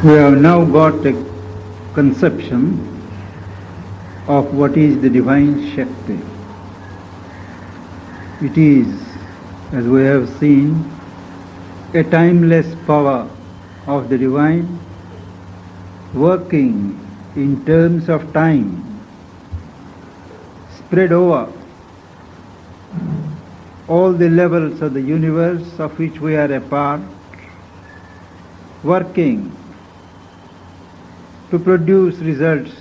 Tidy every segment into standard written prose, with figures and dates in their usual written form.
We have now got a conception of what is the divine Shakti. It is, as we have seen, a timeless power of the divine working in terms of time, spread over all the levels of the universe of which we are a part, working to produce results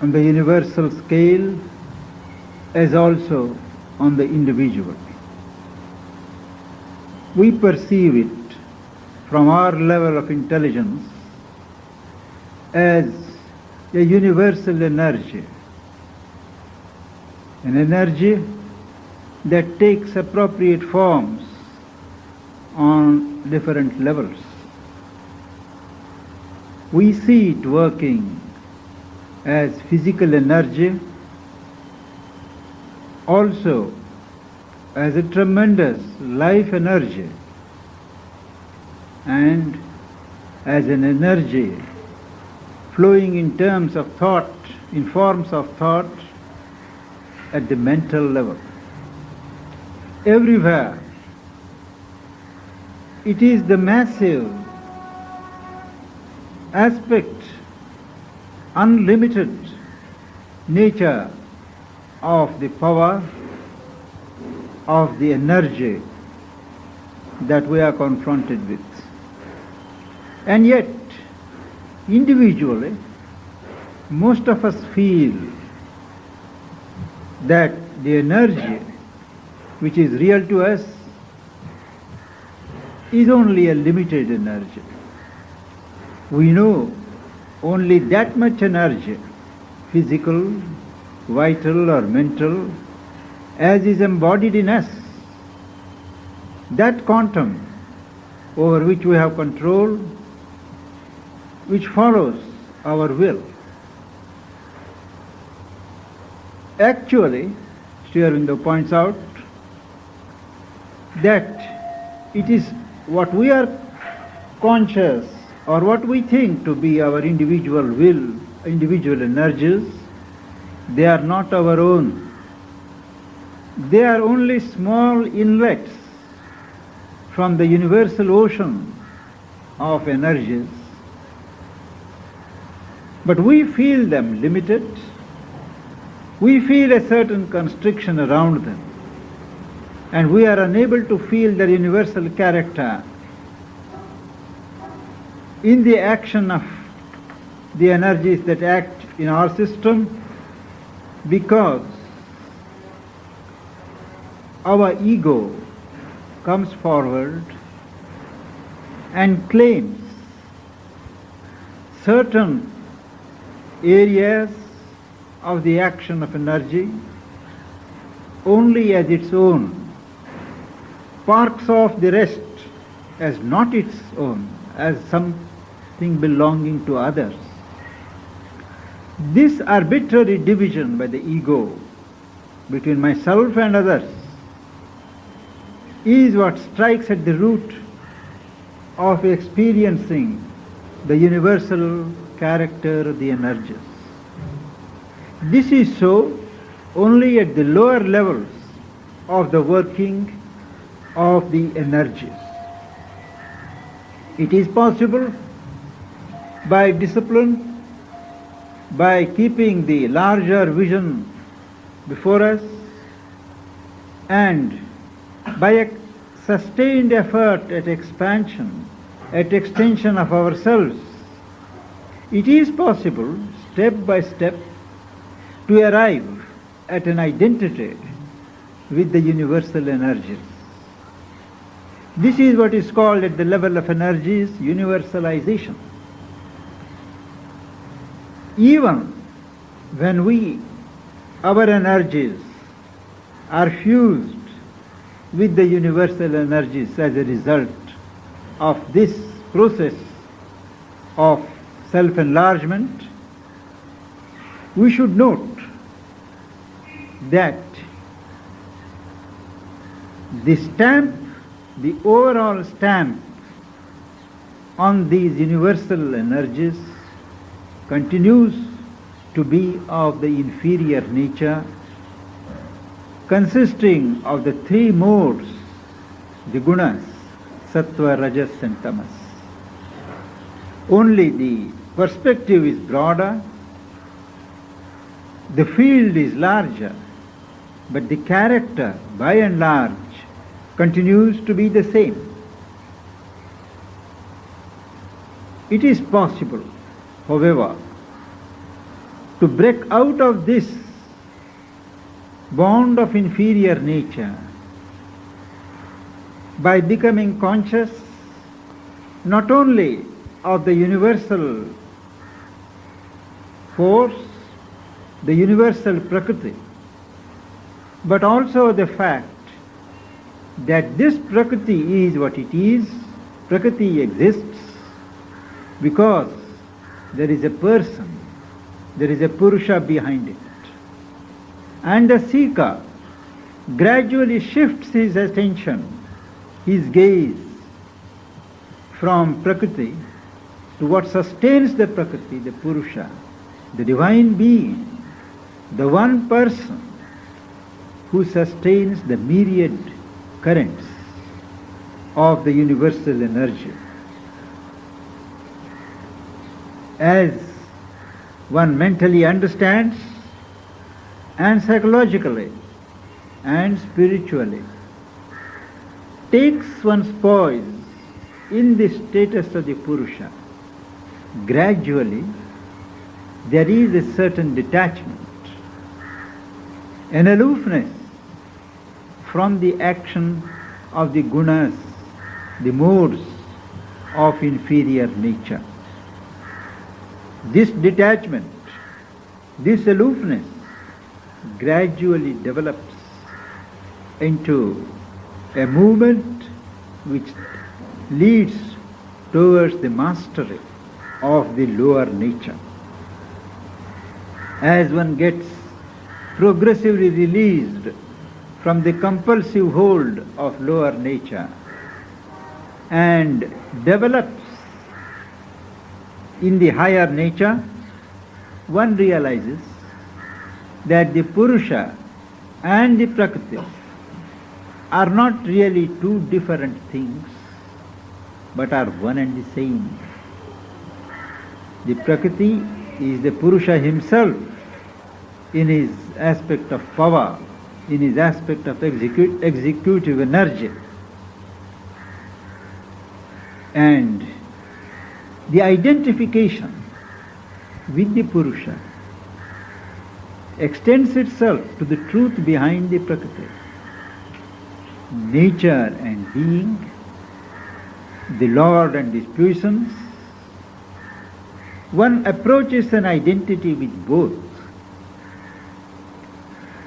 on the universal scale as also on the individual. We perceive it from our level of intelligence as a universal energy, an energy that takes appropriate forms on different levels. We see it working as physical energy, also as a tremendous life energy, and as an energy flowing in terms of thought, in forms of thought at the mental level. Everywhere, it is the massive aspect, unlimited nature of the power of the energy that we are confronted with. And yet, individually, most of us feel that the energy which is real to us is only a limited energy. We know only that much energy, physical, vital or mental, as is embodied in us. That quantum over which we have control, which follows our will. Actually, Sri Aurobindo points out that it is what we are conscious or what we think to be our individual will, individual energies, they are not our own. They are only small inlets from the universal ocean of energies. But we feel them limited. We feel a certain constriction around them. And we are unable to feel their universal character in the action of the energies that act in our system, because our ego comes forward and claims certain areas of the action of energy only as its own, parks off the rest as not its own, as something belonging to others. This arbitrary division by the ego between myself and others is what strikes at the root of experiencing the universal character of the energies. This is so only at the lower levels of the working of the energies. It is possible by discipline, by keeping the larger vision before us, and by a sustained effort at expansion, at extension of ourselves, it is possible, step by step, to arrive at an identity with the universal energies. This is what is called at the level of energies universalization. Even when our energies are fused with the universal energies as a result of this process of self-enlargement, we should note that the stamp, the overall stamp on these universal energies continues to be of the inferior nature, consisting of the three modes, the gunas, sattva, rajas and tamas. Only the perspective is broader, the field is larger, but the character, by and large, continues to be the same. It is possible, however, to break out of this bond of inferior nature by becoming conscious not only of the universal force, the universal Prakriti, but also the fact that this Prakriti is what it is. Prakriti exists because there is a person, there is a Purusha behind it. And the seeker gradually shifts his attention, his gaze from Prakriti to what sustains the Prakriti, the Purusha, the divine being, the one person who sustains the myriad currents of the universal energy. As one mentally understands, and psychologically and spiritually takes one's poise in the status of the Purusha, gradually there is a certain detachment, an aloofness from the action of the gunas, the modes of inferior nature. This detachment, this aloofness gradually develops into a movement which leads towards the mastery of the lower nature. As one gets progressively released from the compulsive hold of lower nature and develops in the higher nature, one realizes that the Purusha and the Prakriti are not really two different things, but are one and the same. The Prakriti is the Purusha himself in his aspect of power, in his aspect of executive energy. And the identification with the Purusha extends itself to the truth behind the Prakriti. Nature and being, the Lord and his puissance, one approaches an identity with both.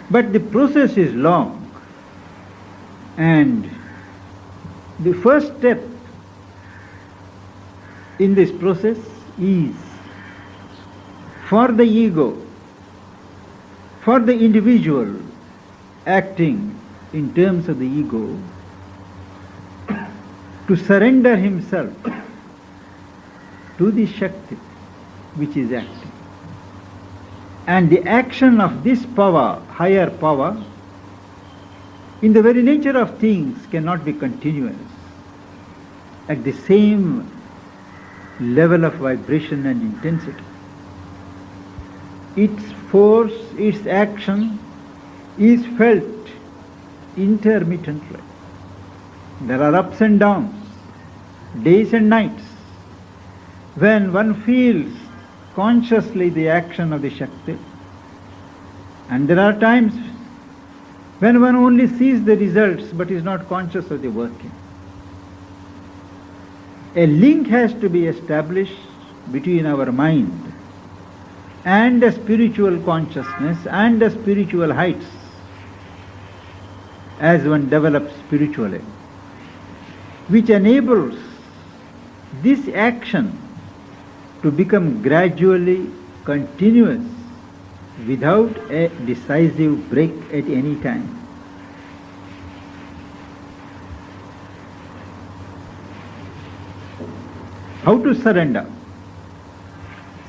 But the process is long, and the first step in this process is for the ego, for the individual acting in terms of the ego, to surrender himself to the Shakti which is acting. And the action of this power, higher power, in the very nature of things cannot be continuous at the same level of vibration and intensity. Its force, its action is felt intermittently. There are ups and downs, days and nights, when one feels consciously the action of the Shakti, and there are times when one only sees the results but is not conscious of the working. A link has to be established between our mind and a spiritual consciousness and the spiritual heights as one develops spiritually, which enables this action to become gradually continuous without a decisive break at any time. How to surrender?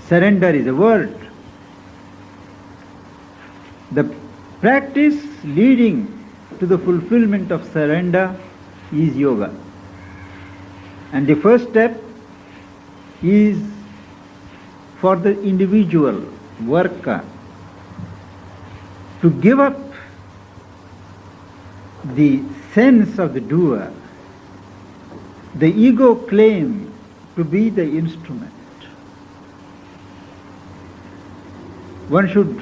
Surrender is a word. The practice leading to the fulfillment of surrender is yoga. And the first step is for the individual worker to give up the sense of the doer. The ego claim to be the instrument. One should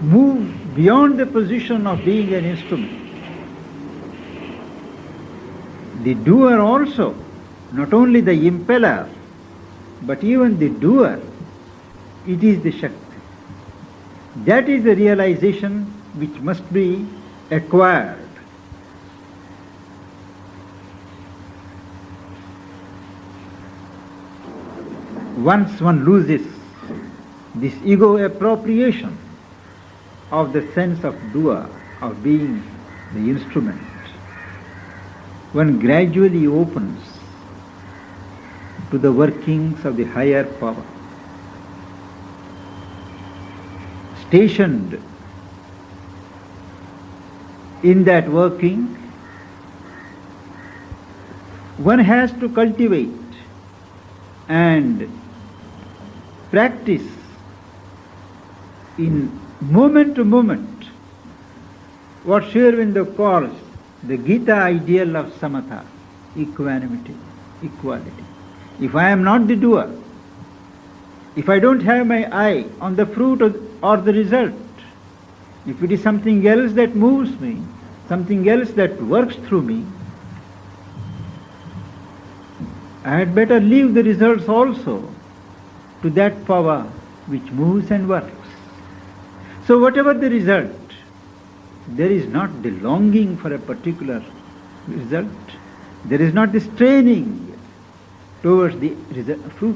move beyond the position of being an instrument. The doer also, not only the impeller, but even the doer, it is the Shakti. That is the realization which must be acquired. Once one loses this ego appropriation of the sense of doer, of being the instrument, one gradually opens to the workings of the higher power. Stationed in that working, one has to cultivate and practice in moment to moment what Sri Aurobindo calls the Gita ideal of samatha, equanimity, equality. If I am not the doer, if I don't have my eye on the fruit or the result, if it is something else that moves me, something else that works through me, I had better leave the results also to that power which moves and works. So whatever the result, there is not the longing for a particular result. There is not the straining towards the fruit.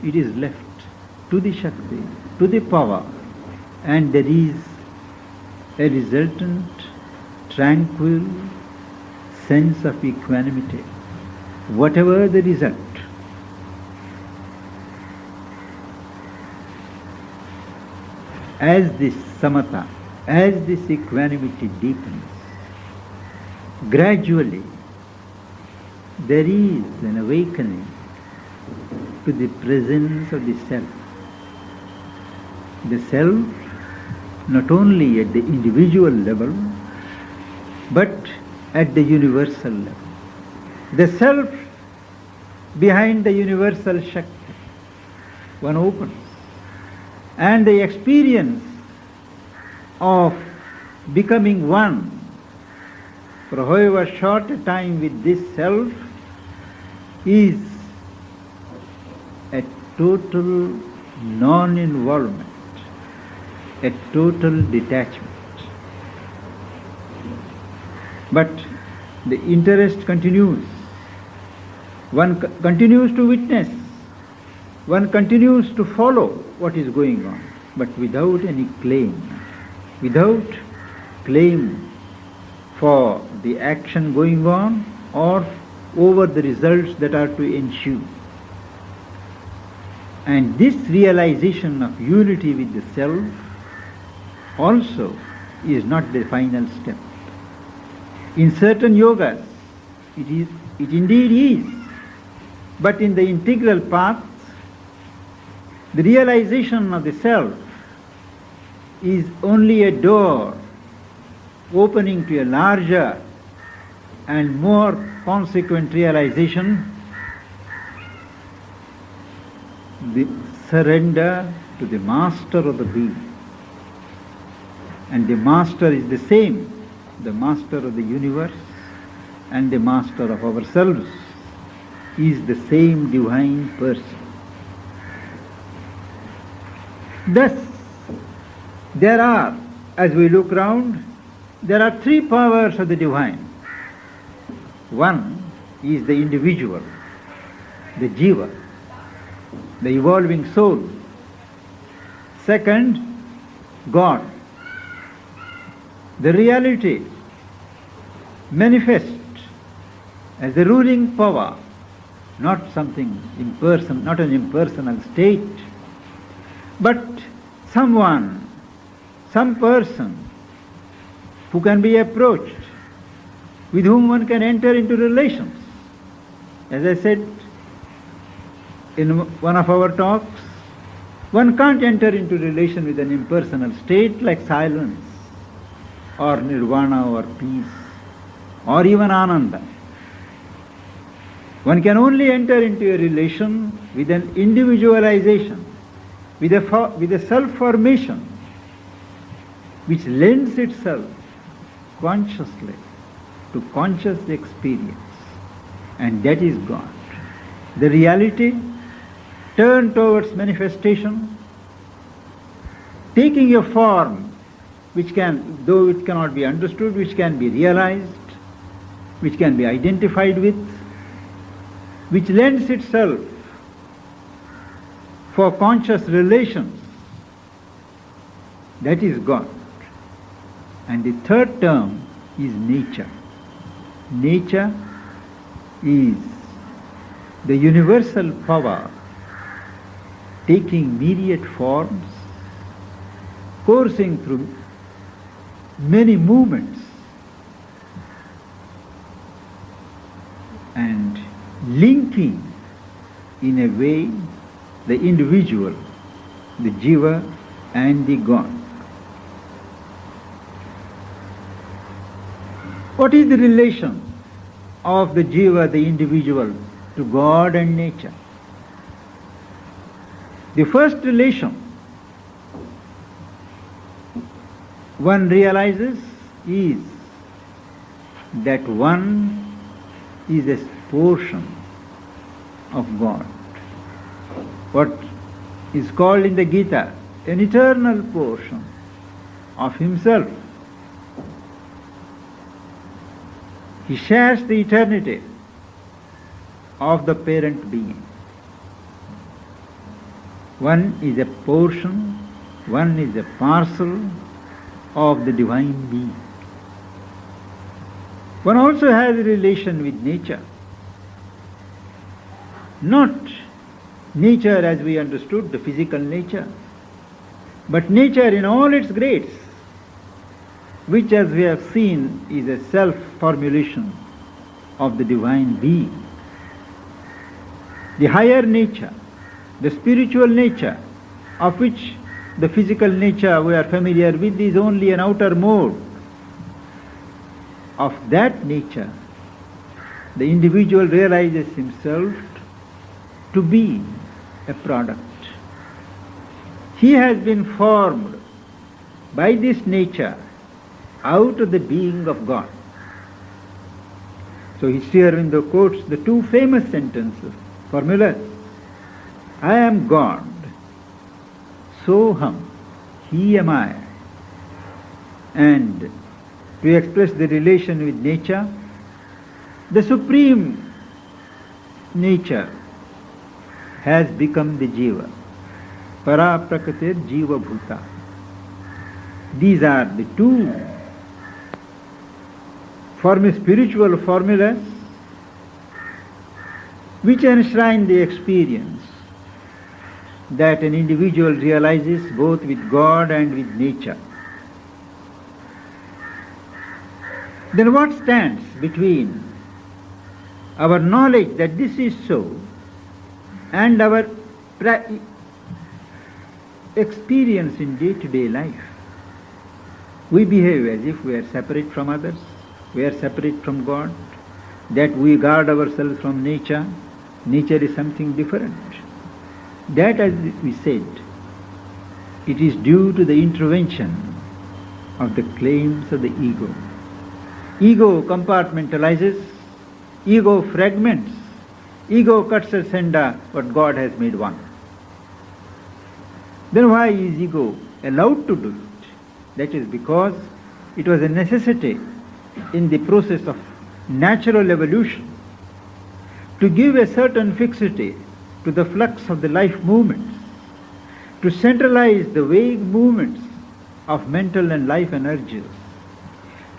It is left to the Shakti, to the power, and there is a resultant, tranquil sense of equanimity, whatever the result. As this samatha, as this equanimity deepens, gradually there is an awakening to the presence of the self. The self, not only at the individual level, but at the universal level. The self behind the universal Shakti, one opens. And the experience of becoming one for however short a time with this self is a total non-involvement, a total detachment. But the interest continues. One continues to witness. One continues to follow what is going on, but without any claim, without claim for the action going on or over the results that are to ensue. And this realization of unity with the self also is not the final step. In certain yogas, it indeed is, but in the integral path, the realization of the self is only a door opening to a larger and more consequent realization, the surrender to the master of the being. And the master is the same, the master of the universe and the master of ourselves is the same divine person. Thus, there are, as we look round, there are three powers of the divine. One is the individual, the jiva, the evolving soul. Second, God, the reality manifest as the ruling power not something impersonal, not an impersonal state, but someone, some person who can be approached, with whom one can enter into relations. As I said in one of our talks, one can't enter into relation with an impersonal state like silence or nirvana or peace or even ananda. One can only enter into a relation with an individualization, with a self-formation which lends itself consciously to conscious experience, and that is God. The reality turned towards manifestation, taking a form which can, though it cannot be understood, which can be realized, which can be identified with, which lends itself for conscious relations. That is God. And the third term is nature. Nature is the universal power taking myriad forms, coursing through many movements, and linking in a way the individual, the jiva and the God. What is the relation of the jiva, the individual, to God and nature? The first relation one realizes is that one is a portion of God. What is called in the Gita an eternal portion of himself. He shares the eternity of the parent being. One is a portion, one is a parcel of the divine being. One also has a relation with nature. Not nature as we understood, the physical nature, but nature in all its grades, which as we have seen is a self-formulation of the divine being. The higher nature, the spiritual nature, of which the physical nature we are familiar with is only an outer mode. Of that nature, the individual realizes himself to be a product. He has been formed by this nature out of the being of God. So Sri Aurobindo quotes the two famous sentences, formulas. I am God, soham, he am I. And to express the relation with nature, the supreme nature has become the jiva. Para prakatir jiva bhuta. These are the two spiritual formulas which enshrine the experience that an individual realizes both with God and with nature. Then what stands between our knowledge that this is so and our experience in day-to-day life? We behave as if we are separate from others, we are separate from God, that we guard ourselves from nature. Nature is something different. That, as we said, it is due to the intervention of the claims of the ego. Ego compartmentalizes, ego fragments, ego cuts asunder what God has made one. Then why is ego allowed to do it? That is because it was a necessity in the process of natural evolution to give a certain fixity to the flux of the life movements, to centralize the vague movements of mental and life energies.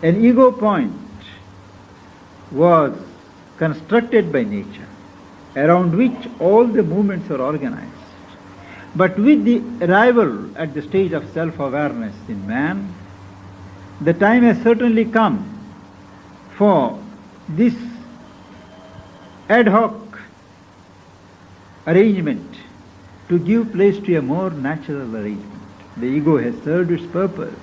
An ego point was constructed by nature around which all the movements are organized. But with the arrival at the stage of self-awareness in man, the time has certainly come for this ad hoc arrangement to give place to a more natural arrangement. The ego has served its purpose,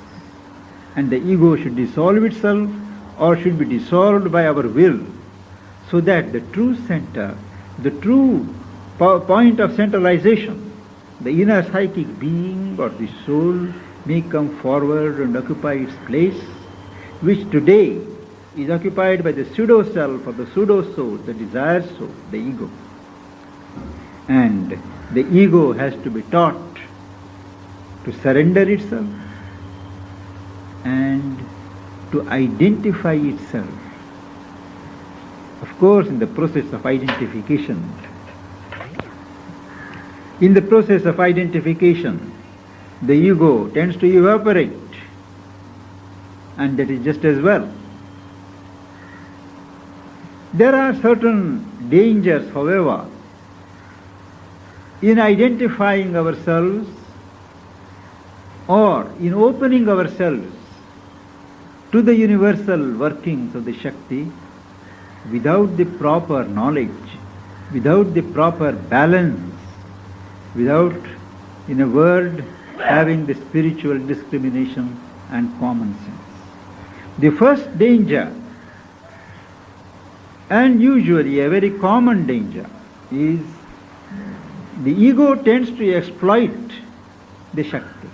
and the ego should dissolve itself or should be dissolved by our will, so that the true center, the true point of centralization, the inner psychic being or the soul may come forward and occupy its place, which today is occupied by the pseudo-self or the pseudo-soul, the desire soul, the ego. And the ego has to be taught to surrender itself and to identify itself. Of course, in the process of identification, the ego tends to evaporate, and that is just as well. There are certain dangers, however, in identifying ourselves or in opening ourselves to the universal workings of the Shakti without the proper knowledge, without the proper balance, without, in a word, having the spiritual discrimination and common sense. The first danger, and usually a very common danger, is the ego tends to exploit the Shakti.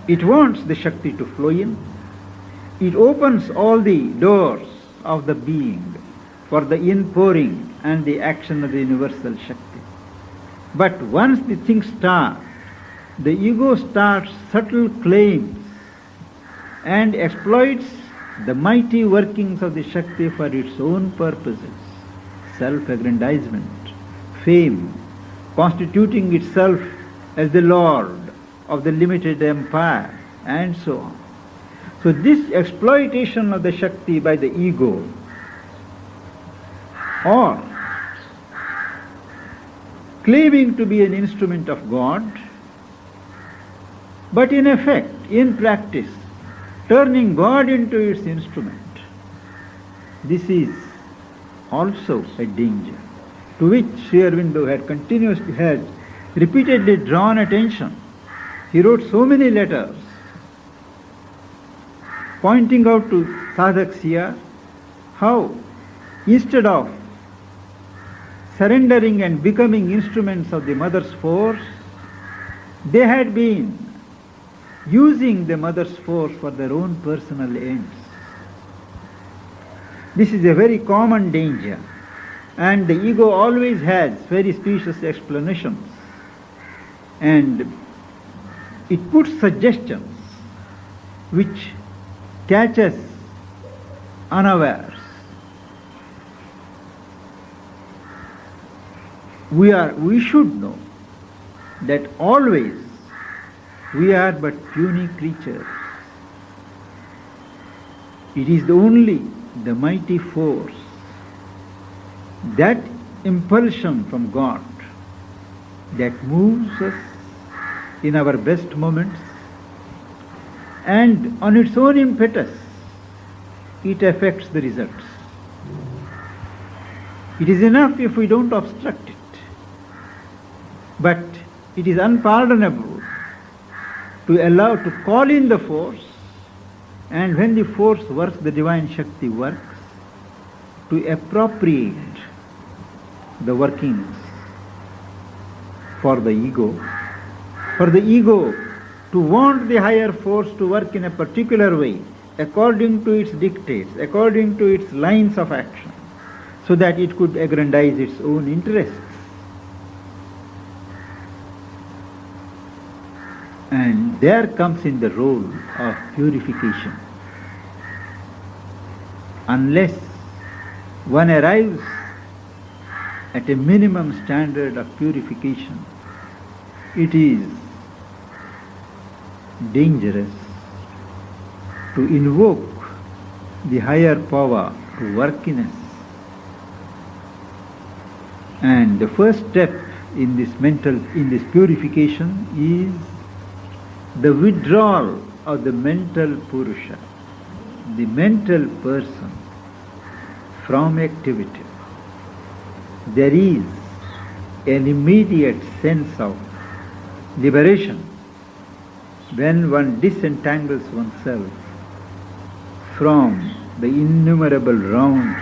It wants the Shakti to flow in. It opens all the doors of the being for the inpouring and the action of the universal Shakti. But once the things start, the ego starts subtle claims and exploits the mighty workings of the Shakti for its own purposes, self-aggrandizement, fame, constituting itself as the lord of the limited empire, and so on. So this exploitation of the Shakti by the ego, or claiming to be an instrument of God, but in effect, in practice, turning God into its instrument, this is also a danger to which Sri Aurobindo had repeatedly drawn attention. He wrote so many letters pointing out to sadhaks here how instead of surrendering and becoming instruments of the mother's force, they had been using the mother's force for their own personal ends. This is a very common danger, and the ego always has very specious explanations, and it puts suggestions which catch us unawares. We should know that always we are but puny creatures. It is only the mighty force, that impulsion from God, that moves us in our best moments, and on its own impetus it affects the results. It is enough if we don't obstruct it, but it is unpardonable to call in the force, and when the force works, the divine Shakti works, to appropriate the workings for the ego to want the higher force to work in a particular way, according to its dictates, according to its lines of action, so that it could aggrandize its own interests. And there comes in the role of purification. Unless one arrives at a minimum standard of purification, it is dangerous to invoke the higher power to work in us. And the first step in this purification is the withdrawal of the mental Purusha, the mental person, from activity. There is an immediate sense of liberation when one disentangles oneself from the innumerable rounds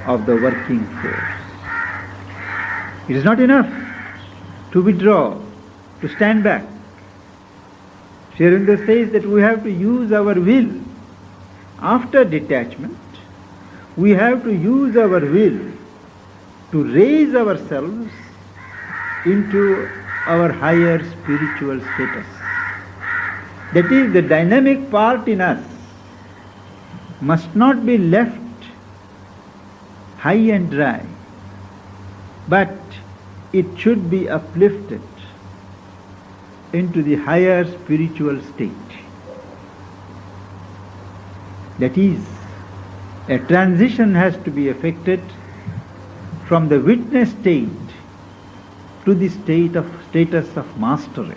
of the working force. It is not enough to withdraw, to stand back. Sri Aurobindo says that we have to use our will. After detachment, we have to use our will to raise ourselves into our higher spiritual status. That is, the dynamic part in us must not be left high and dry, but it should be uplifted into the higher spiritual state. That is, a transition has to be effected from the witness state to the status of mastery.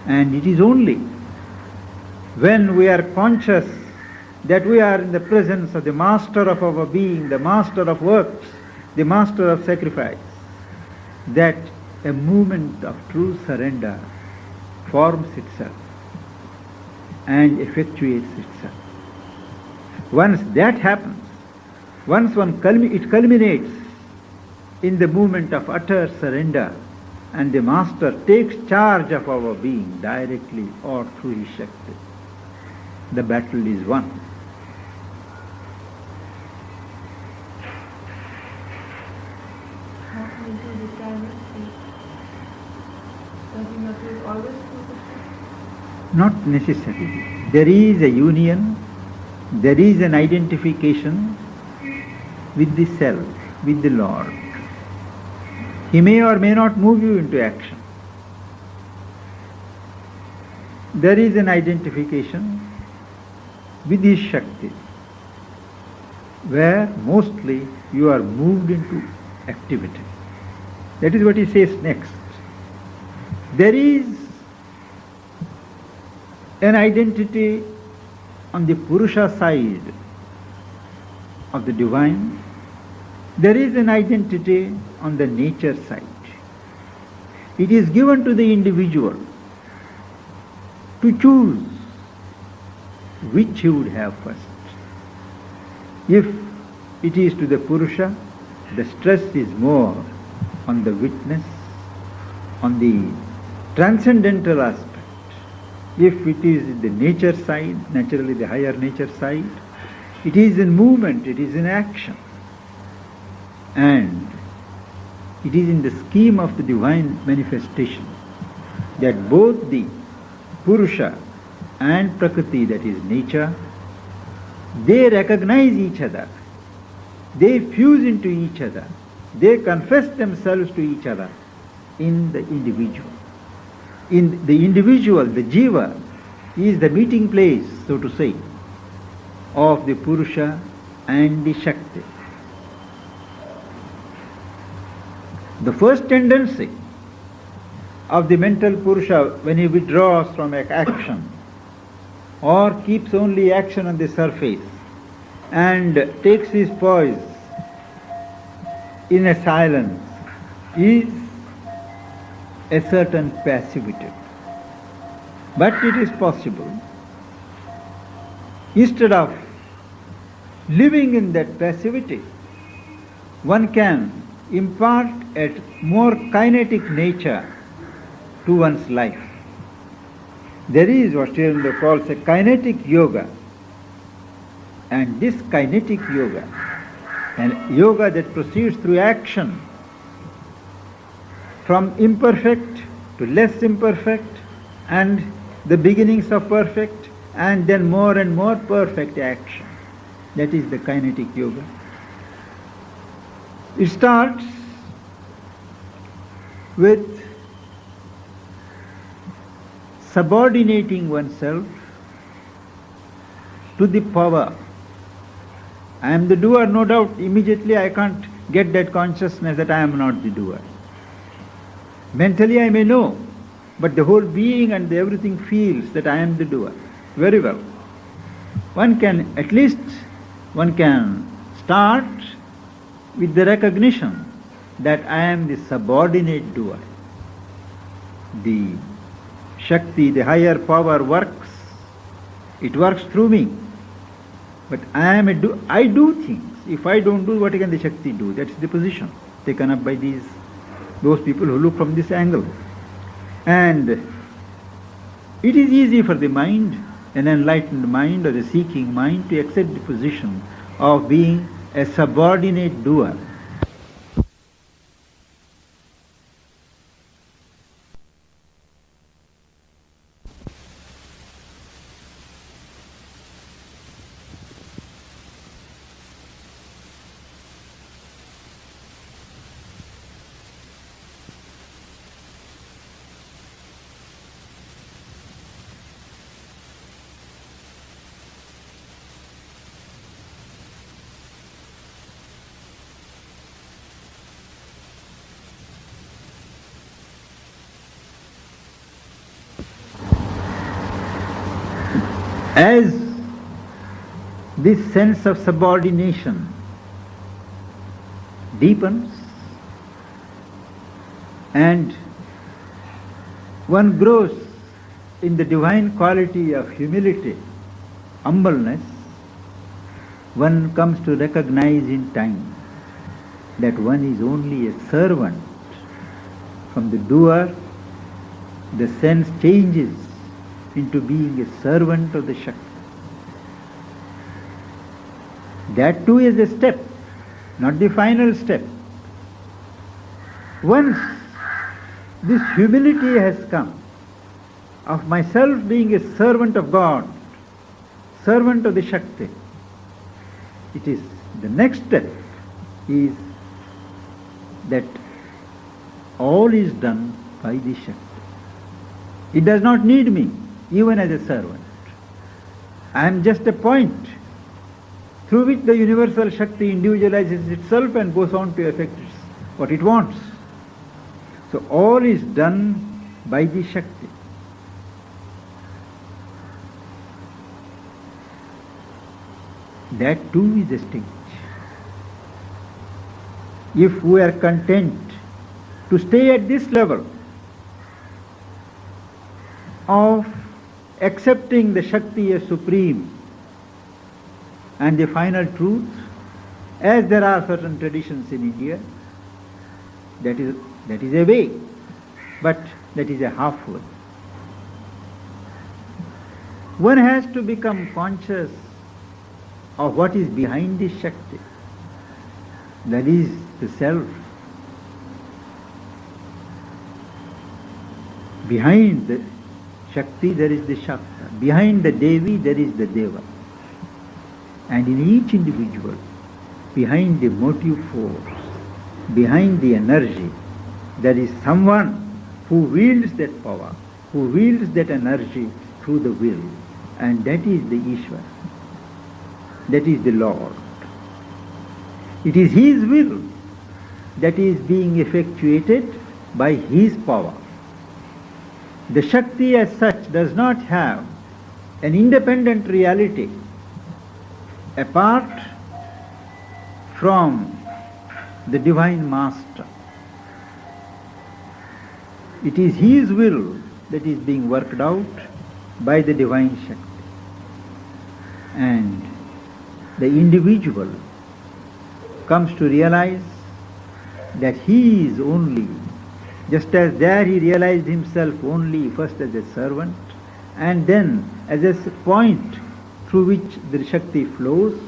And it is only when we are conscious that we are in the presence of the master of our being, the master of works, the master of sacrifice, that a movement of true surrender forms itself and effectuates itself. Once that happens, it culminates in the movement of utter surrender, and the master takes charge of our being directly or through his Shakti. The battle is won. Not necessarily. There is a union, there is an identification with the self, with the Lord. He may or may not move you into action. There is an identification with his Shakti, where mostly you are moved into activity. That is what he says next. There is an identity on the Purusha side of the divine. There is an identity on the nature side. It is given to the individual to choose which he would have first. If it is to the Purusha, the stress is more on the witness, on the transcendental aspect. If it is the nature side, naturally the higher nature side, it is in movement, it is in action. And it is in the scheme of the divine manifestation that both the Purusha and Prakriti, that is nature, they recognize each other, they fuse into each other, they confess themselves to each other in the individual. In the individual, the Jiva is the meeting place, so to say, of the Purusha and the Shakti. The first tendency of the mental Purusha, when he withdraws from action or keeps only action on the surface and takes his poise in a silence, is a certain passivity. But it is possible, instead of living in that passivity, one can impart a more kinetic nature to one's life. There is what Sri Aurobindo calls a kinetic yoga. And this kinetic yoga, an yoga that proceeds through action, from imperfect to less imperfect, and the beginnings of perfect, and then more and more perfect action. That is the kinetic yoga. It starts with subordinating oneself to the power. I am the doer, no doubt. Immediately I can't get that consciousness that I am not the doer. Mentally I may know, but the whole being and everything feels that I am the doer. Very well. One can start with the recognition that I am the subordinate doer. The Shakti, the higher power works. It works through me. But I do things. If I don't do, what can the Shakti do? That's the position taken up by those people who look from this angle. And it is easy for the mind, an enlightened mind or a seeking mind, to accept the position of being a subordinate doer. As this sense of subordination deepens and one grows in the divine quality of humility, humbleness, one comes to recognize in time that one is only a servant. From the doer, the sense changes into being a servant of the Shakti. That too is a step, not the final step. Once this humility has come, of myself being a servant of God, servant of the Shakti, it is the next step is that all is done by the Shakti. It does not need me, even as a servant. I am just a point through which the universal Shakti individualizes itself and goes on to effect what it wants. So all is done by the Shakti. That too is a stage. If we are content to stay at this level of accepting the Shakti as supreme and the final truth, as there are certain traditions in India, that is a way, but that is a halfway. One has to become conscious of what is behind this Shakti, that is the self. Behind the Shakti there is the Shakta. Behind the Devi there is the Deva. And in each individual, behind the motive force, behind the energy, there is someone who wields that power, who wields that energy through the will. And that is the Ishvara. That is the Lord. It is His will that is being effectuated by His power. The Shakti as such does not have an independent reality apart from the Divine Master. It is His will that is being worked out by the Divine Shakti. And the individual comes to realize that he is only, just as there he realized himself only first as a servant and then as a point through which the Shakti flows,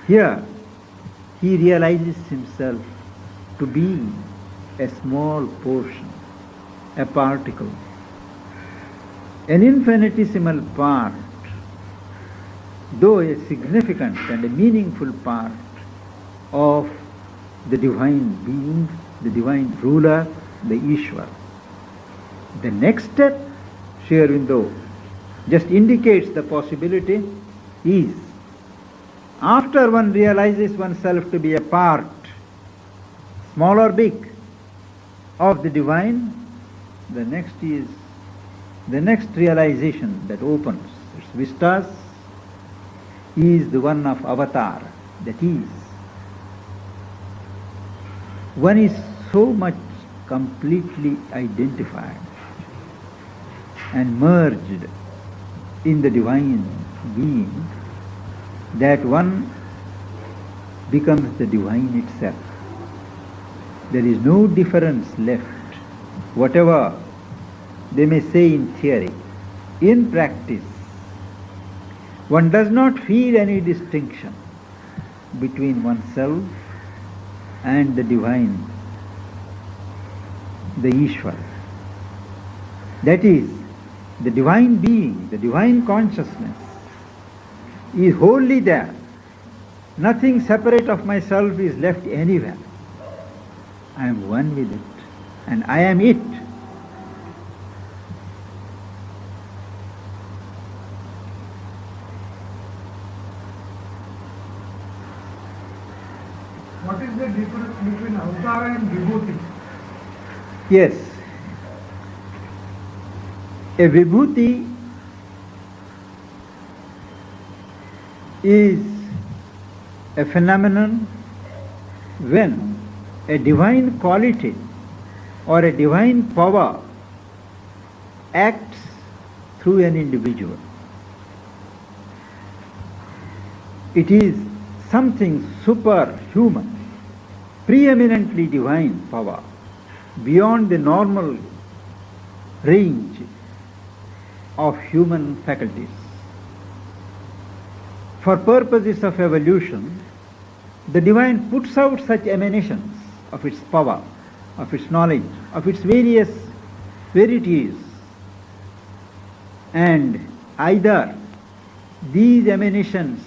here he realizes himself to be a small portion, a particle, an infinitesimal part, though a significant and a meaningful part of the divine being, the divine ruler, the Ishvara. The next step, Sri Aurobindo just indicates the possibility, is after one realizes oneself to be a part small or big, of the divine, the next realization that opens its vistas is the one of avatar, that is, one is so much completely identified and merged in the divine being that one becomes the divine itself. There is no difference left, whatever they may say in theory. In practice, one does not feel any distinction between oneself and the divine, the Ishvara. That is, the divine being, the divine consciousness is wholly there. Nothing separate of myself is left anywhere. I am one with it, and I am it. What is the difference between avatar and vibhuti? Yes. A vibhuti is a phenomenon when a divine quality or a divine power acts through an individual. It is something superhuman, preeminently divine power, beyond the normal range of human faculties. For purposes of evolution, the divine puts out such emanations of its power, of its knowledge, of its various verities, and either these emanations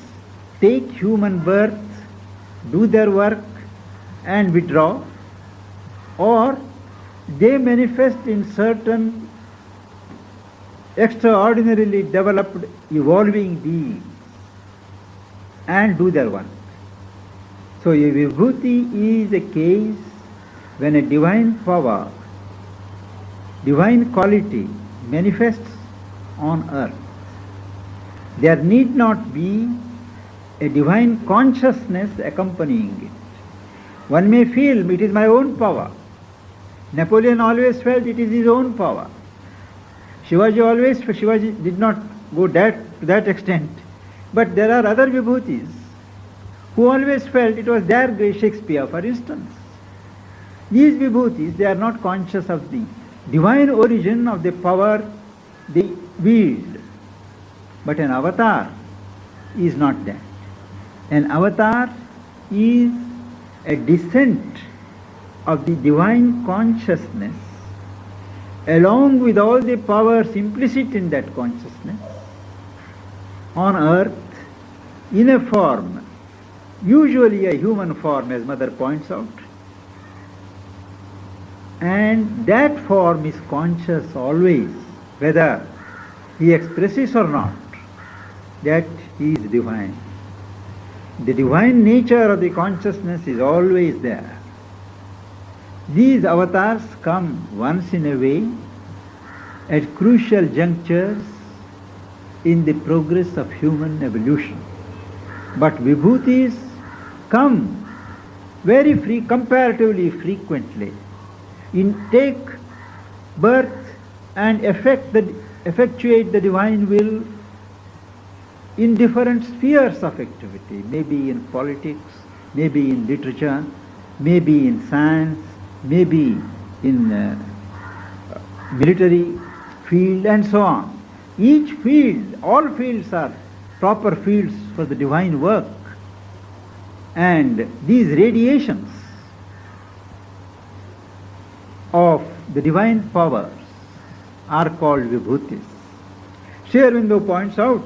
take human birth, do their work, and withdraw, or they manifest in certain extraordinarily developed, evolving beings and do their work. So a vibhuti is a case when a divine power, divine quality manifests on earth. There need not be a divine consciousness accompanying it. One may feel it is my own power. Napoleon always felt it is his own power. Shivaji did not go to that extent. But there are other vibhutis who always felt it was their great Shakespeare, for instance. These vibhutis, they are not conscious of the divine origin of the power they wield. But an avatar is not that. An avatar is a descent of the divine consciousness along with all the powers implicit in that consciousness on earth in a form, usually a human form, as Mother points out. And that form is conscious always, whether he expresses or not, that he is divine. The divine nature of the consciousness is always there. These avatars come once in a way at crucial junctures in the progress of human evolution. But vibhutis come comparatively frequently, take birth and effectuate the divine will in different spheres of activity, maybe in politics, maybe in literature, maybe in science, maybe in military field, and so on. Each field, all fields are proper fields for the divine work. And these radiations of the divine powers are called vibhutis. Sri Aurobindo points out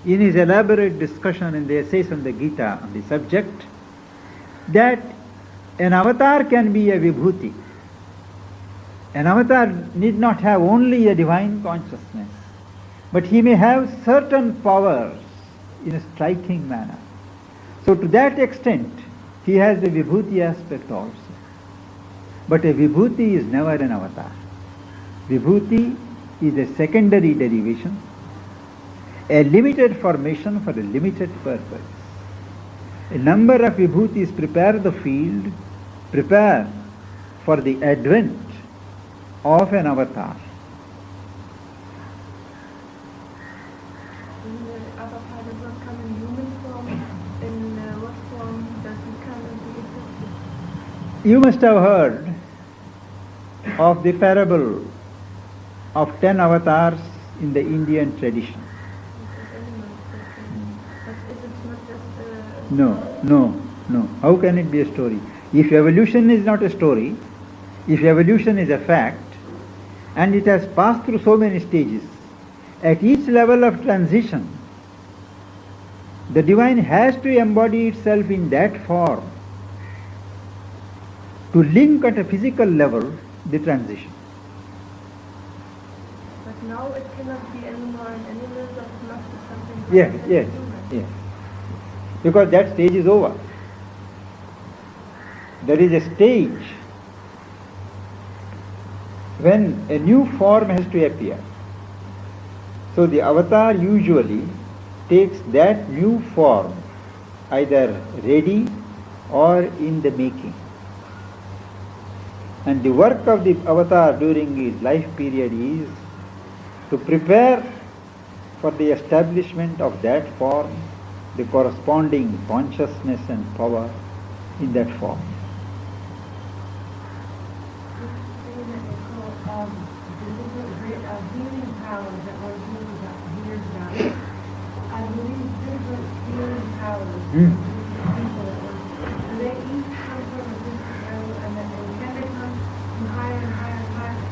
in his elaborate discussion in the essays on the Gita on the subject that an avatar can be a vibhuti. An avatar need not have only a divine consciousness, but he may have certain powers in a striking manner. So to that extent, he has the vibhuti aspect also. But a vibhuti is never an avatar. Vibhuti is a secondary derivation, a limited formation for a limited purpose. A number of vibhutis prepare the field, prepare for the advent of an avatar. When the avatar does not come in human form, in what form does he come into existence? You must have heard of the parable of 10 avatars in the Indian tradition. But is it not just a No. How can it be a story? If evolution is not a story, if evolution is a fact, and it has passed through so many stages, at each level of transition, the divine has to embody itself in that form to link at a physical level the transition. But now it cannot be anymore an animal, but it must be something Yes, like yes, human. yes. Because that stage is over. There is a stage when a new form has to appear. So the avatar usually takes that new form either ready or in the making. And the work of the avatar during his life period is to prepare for the establishment of that form, the corresponding consciousness and power in that form. Healing powers that were used years ago. I believe different healing powers. People that were, do they each come from a different level, and then can they come from higher and higher and higher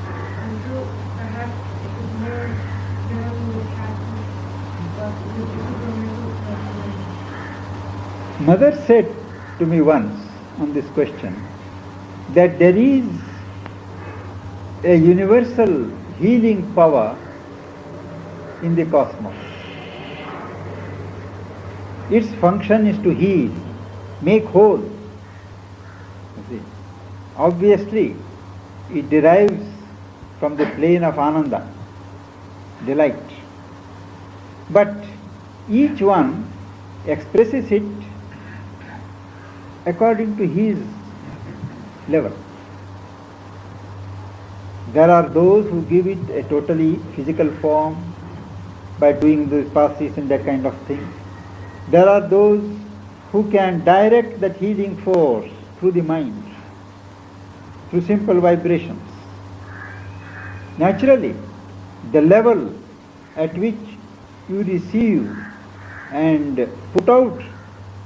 until perhaps it is merged down with Catholic, but with the Mother said to me once on this question that there is a universal healing power in the cosmos. Its function is to heal, make whole. You see. Obviously, it derives from the plane of Ananda, delight. But each one expresses it according to his level. There are those who give it a totally physical form by doing the passes and that kind of thing. There are those who can direct that healing force through the mind, through simple vibrations. Naturally, the level at which you receive and put out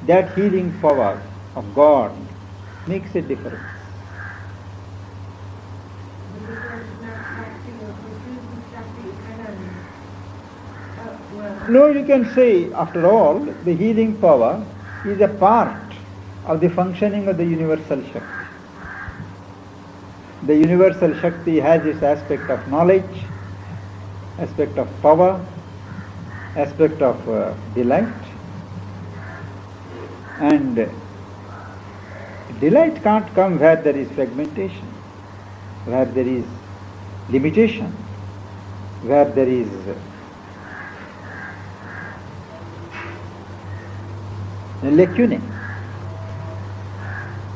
that healing power of God makes a difference. No, you can say, after all, the healing power is a part of the functioning of the universal Shakti. The universal Shakti has its aspect of knowledge, aspect of power, aspect of delight. And delight can't come where there is fragmentation, where there is limitation, where there is lacunae.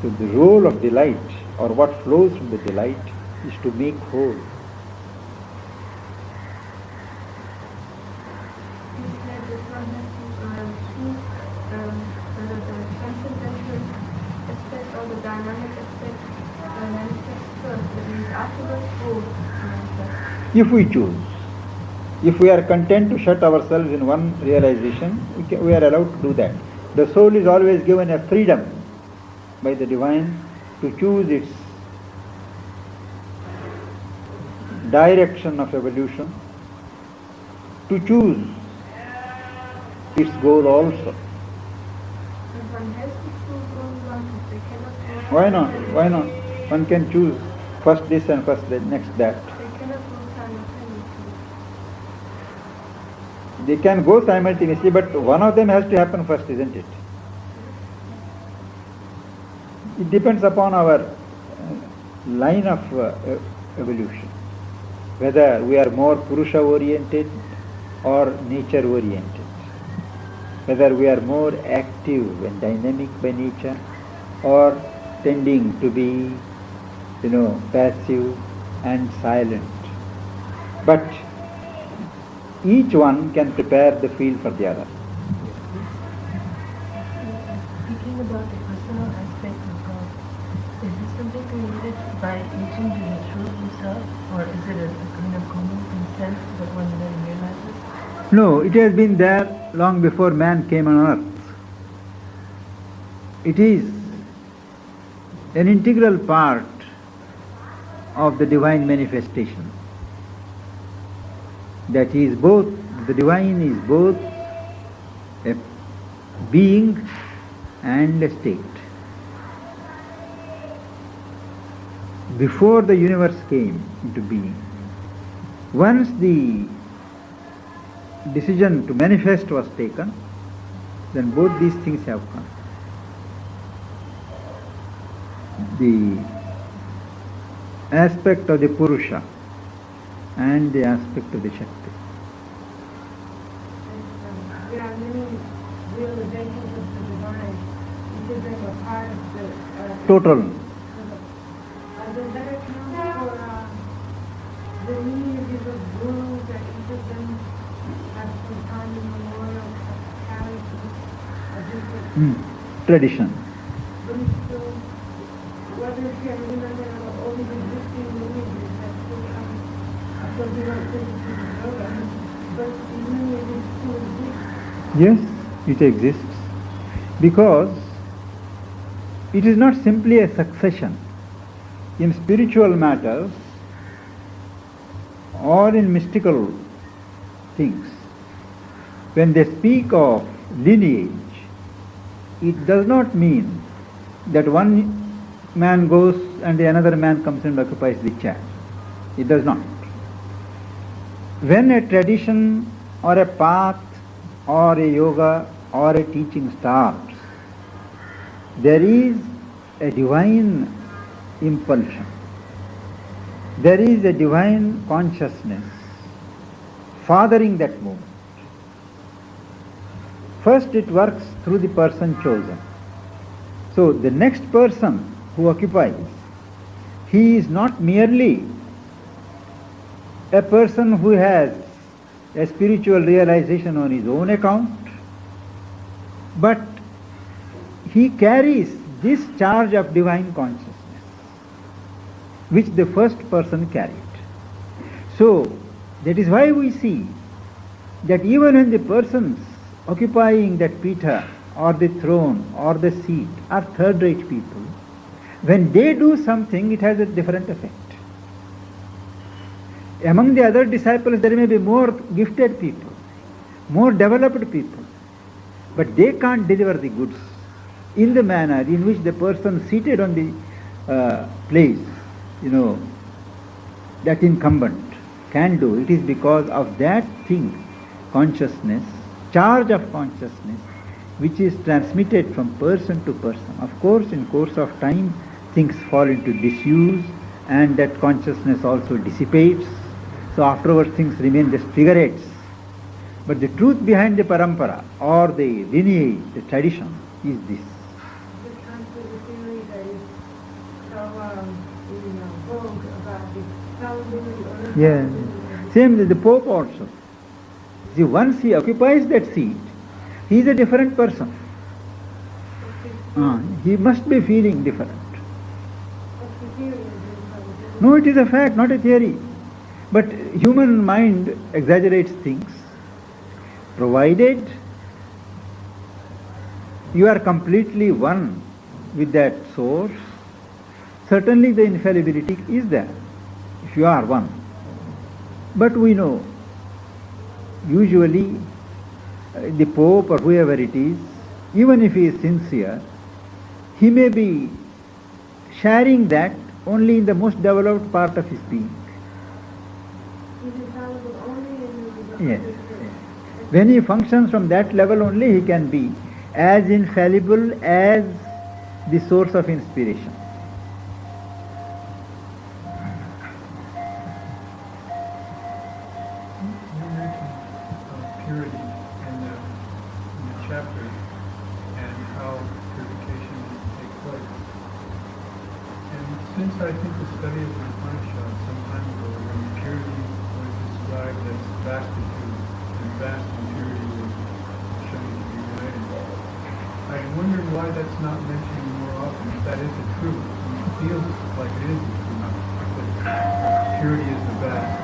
So the role of delight, or what flows from the delight, is to make whole. You said that one has to choose whether the transcendental aspect or the dynamic aspect manifests first, that means afterwards both manifest. If we choose, if we are content to shut ourselves in one realization, we are allowed to do that. The soul is always given a freedom by the divine to choose its direction of evolution, to choose its goal also. And one has to choose only one, they cannot choose. Why not? Why not? One can choose first this and first that, next that. They cannot go simultaneously. They can go simultaneously, but one of them has to happen first, isn't it? It depends upon our line of evolution. Whether we are more Purusha oriented or nature oriented. Whether we are more active and dynamic by nature or tending to be, passive and silent. But each one can prepare the field for the other. Speaking about the personal aspect of God, is this something created by each individual himself, or is it a kind of common consent that one then realizes? No, it has been there long before man came on earth. It is an integral part of the divine manifestation. That is both, the divine is both a being and a state. Before the universe came into being, once the decision to manifest was taken, then both these things have come. The aspect of the Purusha and the aspect of the Shakti. There are many realizations of the divine, because they were part of the Total. Are there better terms for the lineages of gurus that each of them has from time immemorial carried a different Tradition. principle? Whether if you remember all these existing lineages that still come, I don't think it's yoga, but the lineages still exist. Yes, it exists. Because it is not simply a succession. In spiritual matters or in mystical things, when they speak of lineage, it does not mean that one man goes and another man comes and occupies the chair. It does not. When a tradition or a path or a yoga or a teaching starts, there is a divine impulsion. There is a divine consciousness fathering that movement. First it works through the person chosen. So the next person who occupies, he is not merely a person who has a spiritual realization on his own account, but he carries this charge of divine consciousness, which the first person carried. So that is why we see that even when the persons occupying that pitha or the throne or the seat are third-rate people, when they do something, it has a different effect. Among the other disciples, there may be more gifted people, more developed people, but they can't deliver the goods in the manner in which the person seated on the place, that incumbent can do. It is because of that thing, consciousness, charge of consciousness, which is transmitted from person to person. Of course, in course of time, things fall into disuse and that consciousness also dissipates. So afterwards things remain just figurates. But the truth behind the parampara or the lineage, the tradition is this. This comes to the theory that is so vogue about the fallibility or Yes. Same with the Pope also. See, once he occupies that seat, he is a different person. He must be feeling different. No, it is a fact, not a theory. But human mind exaggerates things. Provided you are completely one with that source, certainly the infallibility is there, if you are one. But we know, usually the Pope or whoever it is, even if he is sincere, he may be sharing that only in the most developed part of his being. Yes. When he functions from that level only, he can be as infallible as the source of inspiration. I think, the study of the Upanishads some time ago when purity was described as vastitude and vast impurity was shown to be united. I wonder why that's not mentioned more often, if that is the truth. It feels like it is the truth, that purity is the vast.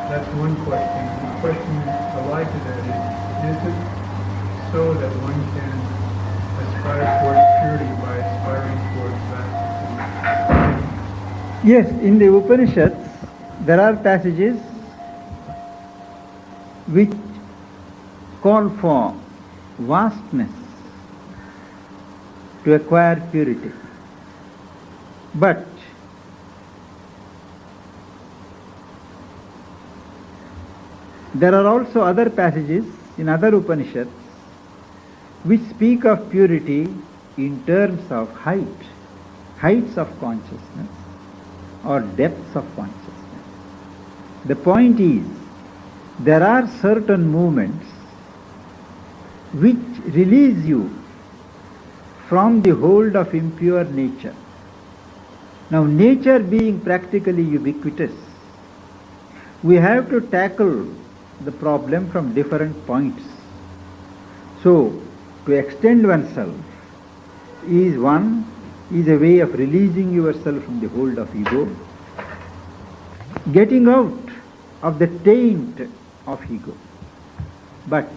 That's one question. The question allied to that is it so that one can aspire towards purity by aspiring towards vastitude? Yes, in the Upanishads, there are passages which call for vastness to acquire purity. But there are also other passages in other Upanishads which speak of purity in terms of heights of consciousness or depths of consciousness. The point is, there are certain movements which release you from the hold of impure nature. Now, nature being practically ubiquitous, we have to tackle the problem from different points. So, to extend oneself is a way of releasing yourself from the hold of ego, getting out of the taint of ego. But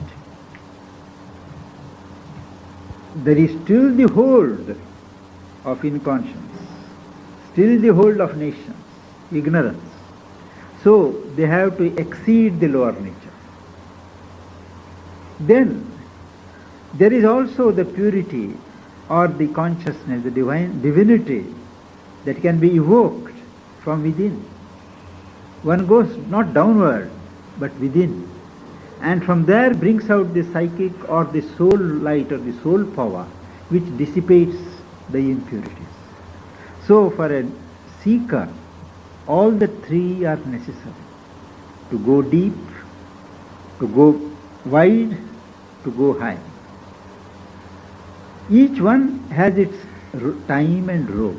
there is still the hold of inconscience, still the hold of nations, ignorance. So they have to exceed the lower nature. Then there is also the purity or the consciousness, the divinity that can be evoked from within. One goes not downward, but within. And from there brings out the psychic or the soul light or the soul power which dissipates the impurities. So for a seeker, all the three are necessary. To go deep, to go wide, to go high. Each one has its time and role.